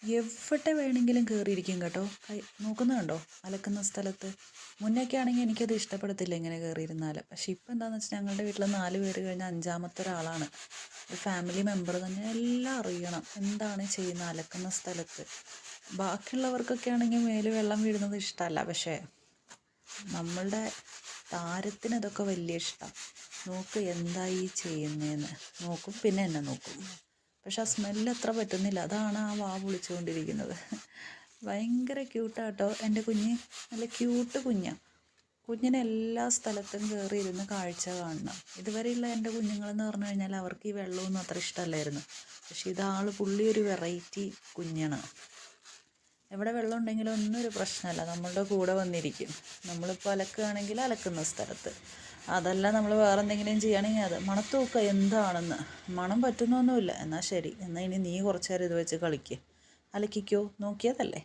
എവിടെ വേണമെങ്കിലും കയറിയിരിക്കും കേട്ടോ. നോക്കുന്നുണ്ടോ അലക്കുന്ന സ്ഥലത്ത്. മുന്നേയൊക്കെ ആണെങ്കിൽ എനിക്കത് ഇഷ്ടപ്പെടത്തില്ല ഇങ്ങനെ കയറിയിരുന്നാൽ. പക്ഷേ ഇപ്പം എന്താണെന്ന് വെച്ചാൽ ഞങ്ങളുടെ വീട്ടിൽ 4 പേര് കഴിഞ്ഞാൽ 5-മത്തെ ഒരാളാണ്. ഒരു ഫാമിലി മെമ്പർ തന്നെ എല്ലാം അറിയണം എന്താണ് ചെയ്യുന്നത് അലക്കുന്ന സ്ഥലത്ത്. ബാക്കിയുള്ളവർക്കൊക്കെ ആണെങ്കിൽ മേല് വെള്ളം വീഴുന്നത് ഇഷ്ടമല്ല, പക്ഷേ നമ്മളുടെ താരത്തിന് ഇതൊക്കെ വലിയ ഇഷ്ടം. നോക്ക് എന്തായി ചെയ്യുന്നതെന്ന് നോക്കും, പിന്നെ എന്നെ നോക്കും. പക്ഷെ ആ സ്മെല്ല് അത്ര പറ്റുന്നില്ല, അതാണ് ആ വാ പൊളിച്ചുകൊണ്ടിരിക്കുന്നത്. ഭയങ്കര ക്യൂട്ടാട്ടോ എൻ്റെ കുഞ്ഞ്, നല്ല ക്യൂട്ട് കുഞ്ഞാണ്. കുഞ്ഞിന് എല്ലാ സ്ഥലത്തും കയറി ഇരുന്ന് കാഴ്ച കാണണം. ഇതുവരെയുള്ള എൻ്റെ കുഞ്ഞുങ്ങളെന്ന് പറഞ്ഞു കഴിഞ്ഞാൽ അവർക്ക് ഈ വെള്ളമൊന്നും അത്ര ഇഷ്ടമല്ലായിരുന്നു. പക്ഷേ പുള്ളി ഒരു വെറൈറ്റി കുഞ്ഞാണ്. എവിടെ വെള്ളം ഉണ്ടെങ്കിലും ഒന്നും ഒരു പ്രശ്നമല്ല, നമ്മളുടെ കൂടെ വന്നിരിക്കും. നമ്മളിപ്പോൾ അലക്കുകയാണെങ്കിൽ അലക്കുന്ന സ്ഥലത്ത്, അതല്ല നമ്മൾ വേറെ എന്തെങ്കിലും ചെയ്യുകയാണെങ്കിൽ അത് മണത്ത് നോക്കുക എന്താണെന്ന്. മണം പറ്റുന്നൊന്നുമില്ല, എന്നാൽ ശരി, എന്നാൽ ഇനി നീ കുറച്ച് നേരം ഇത് വെച്ച് കളിക്കുക, അലക്കിക്കോ, നോക്കിയതല്ലേ.